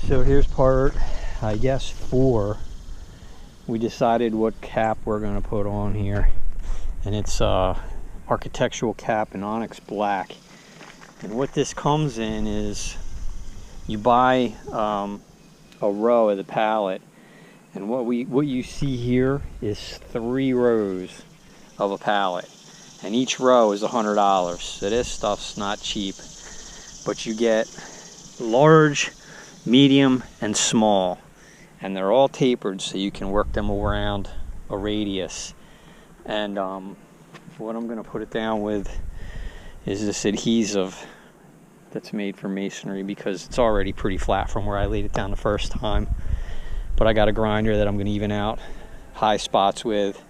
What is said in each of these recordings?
So here's part, I guess, 4. We decided what cap we're going to put on here, and it's architectural cap in onyx black. And what this comes in is you buy a row of the pallet, and what you see here is 3 rows of a pallet, and each row is $100. So this stuff's not cheap, but you get large, medium, and small, and they're all tapered so you can work them around a radius. And what I'm going to put it down with is this adhesive that's made for masonry, because it's already pretty flat from where I laid it down the first time. But I got a grinder that I'm going to even out high spots with.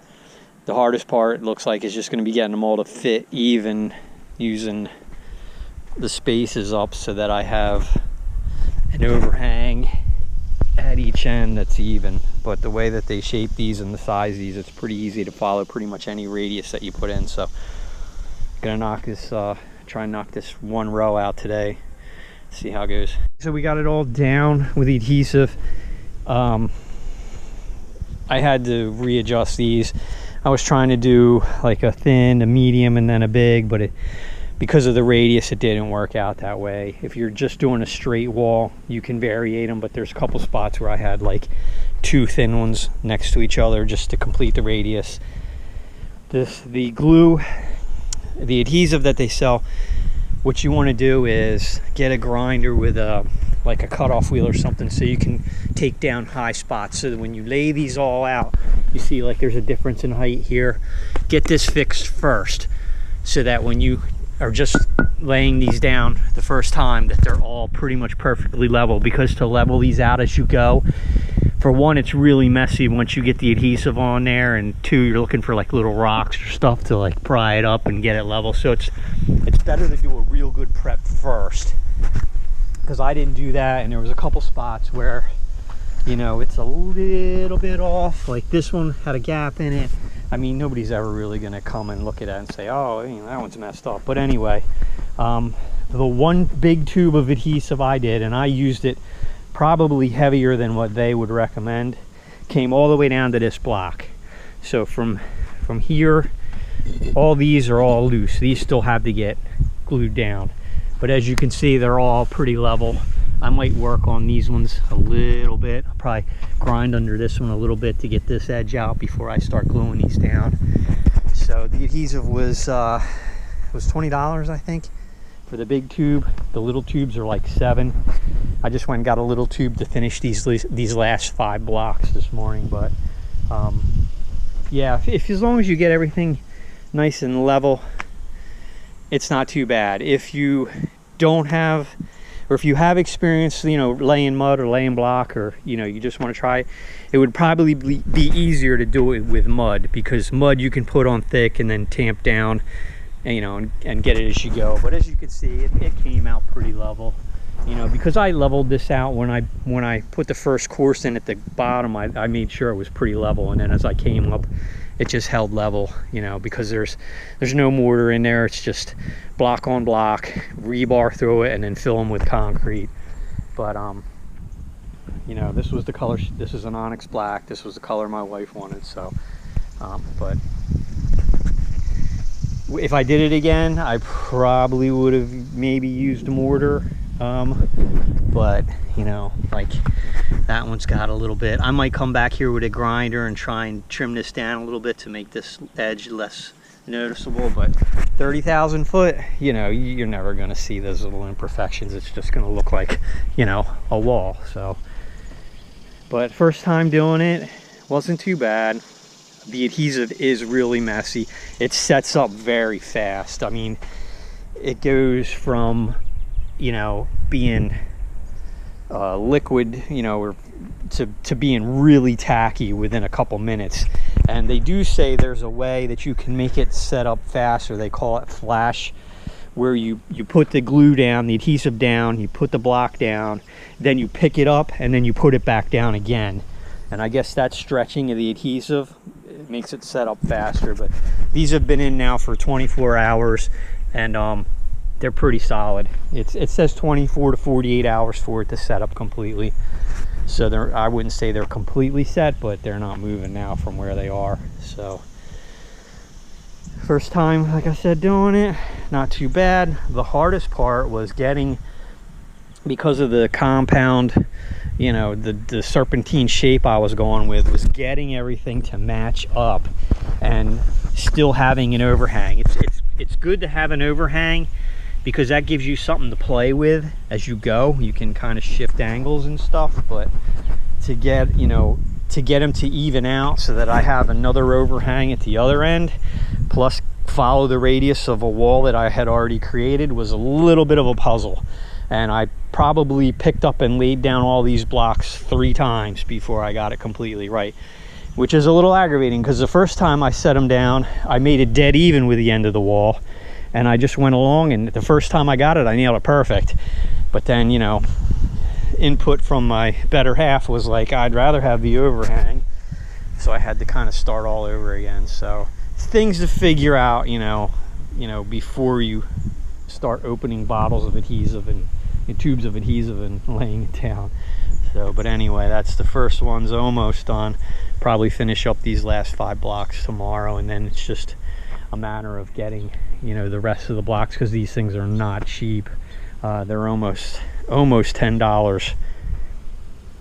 The hardest part, looks like, is just going to be getting them all to fit even, using the spaces up so that I have an overhang at each end that's even. But the way that they shape these and the size of these, it's pretty easy to follow pretty much any radius that you put in. So I'm gonna knock this, try and knock this 1 row out today, see how it goes. So we got it all down with the adhesive. I had to readjust these. I was trying to do like a thin, a medium, and then a big, but because of the radius, it didn't work out that way. If you're just doing a straight wall, you can variate them, but there's a couple spots where I had like 2 thin ones next to each other just to complete the radius. The glue, the adhesive that they sell, what you want to do is get a grinder with like a cutoff wheel or something, so you can take down high spots, so that when you lay these all out, you see like there's a difference in height here. Get this fixed first, so that when you are just laying these down the first time, that they're all pretty much perfectly level. Because to level these out as you go, for one, it's really messy once you get the adhesive on there, and 2, you're looking for like little rocks or stuff to like pry it up and get it level. So it's better to do a real good prep first, because I didn't do that, and there was a couple spots where, you know, it's a little bit off. Like this one had a gap in it. I mean, nobody's ever really going to come and look at that and say, oh, you know, that one's messed up. But anyway, the 1 big tube of adhesive I did, and I used it probably heavier than what they would recommend, came all the way down to this block. So from here, all these are all loose. These still have to get glued down. But as you can see, they're all pretty level. I might work on these ones a little bit. I'll probably grind under this one a little bit to get this edge out before I start gluing these down. So the adhesive was $20, I think, for the big tube. The little tubes are like $7. I just went and got a little tube to finish these last 5 blocks this morning. But yeah, if as long as you get everything nice and level, it's not too bad. If you don't have, or if you have experience, you know, laying mud or laying block, or, you know, you just want to try it, it would probably be easier to do it with mud, because mud you can put on thick and then tamp down, and, you know, and get it as you go. But as you can see, it came out pretty level, you know, because I leveled this out when I put the first course in at the bottom. I made sure it was pretty level, and then as I came up, it just held level, you know, because there's no mortar in there. It's just block on block, rebar through it, and then fill them with concrete. But you know, this was the color. This is an onyx black. This was the color my wife wanted. So but if I did it again, I probably would have maybe used a mortar, but you know, like that one's got a little bit. I might come back here with a grinder and try and trim this down a little bit to make this edge less noticeable. But 30,000 foot, you know, you're never going to see those little imperfections. It's just going to look like, you know, a wall. So, but first time doing it, wasn't too bad. The adhesive is really messy. It sets up very fast. I mean, it goes from, you know, being liquid, you know, or to being really tacky within a couple minutes. And they do say there's a way that you can make it set up faster. They call it flash, where you put the glue down, the adhesive down, you put the block down, then you pick it up, and then you put it back down again. And I guess that stretching of the adhesive, it makes it set up faster. But these have been in now for 24 hours, and they're pretty solid. It says 24 to 48 hours for it to set up completely. So I wouldn't say they're completely set, but they're not moving now from where they are. So first time, like I said, doing it, not too bad. The hardest part was getting, because of the compound, you know, the serpentine shape I was going with, was getting everything to match up and still having an overhang. It's good to have an overhang because that gives you something to play with as you go. You can kind of shift angles and stuff, but to get, you know, to get them to even out so that I have another overhang at the other end, plus follow the radius of a wall that I had already created, was a little bit of a puzzle. And I probably picked up and laid down all these blocks 3 times before I got it completely right, which is a little aggravating because the first time I set them down, I made it dead even with the end of the wall, and I just went along, and the first time I got it, I nailed it perfect. But then, you know, input from my better half was like, I'd rather have the overhang, so I had to kind of start all over again. So things to figure out, you know, before you start opening bottles of adhesive and tubes of adhesive and laying it down. So, but anyway, that's the first one's almost done. Probably finish up these last 5 blocks tomorrow, and then it's just a matter of getting, you know, the rest of the blocks, because these things are not cheap. They're almost $10.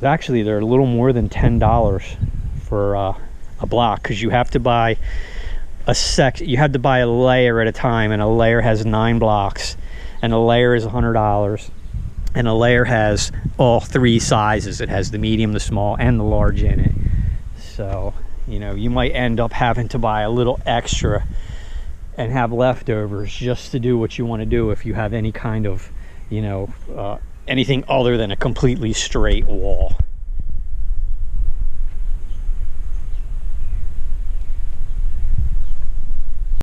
Actually, they're a little more than $10 for a block, because you have to buy you have to buy a layer at a time, and a layer has 9 blocks, and a layer is $100, and a layer has all 3 sizes. It has the medium, the small, and the large in it. So, you know, you might end up having to buy a little extra and have leftovers just to do what you want to do if you have any kind of, you know, anything other than a completely straight wall.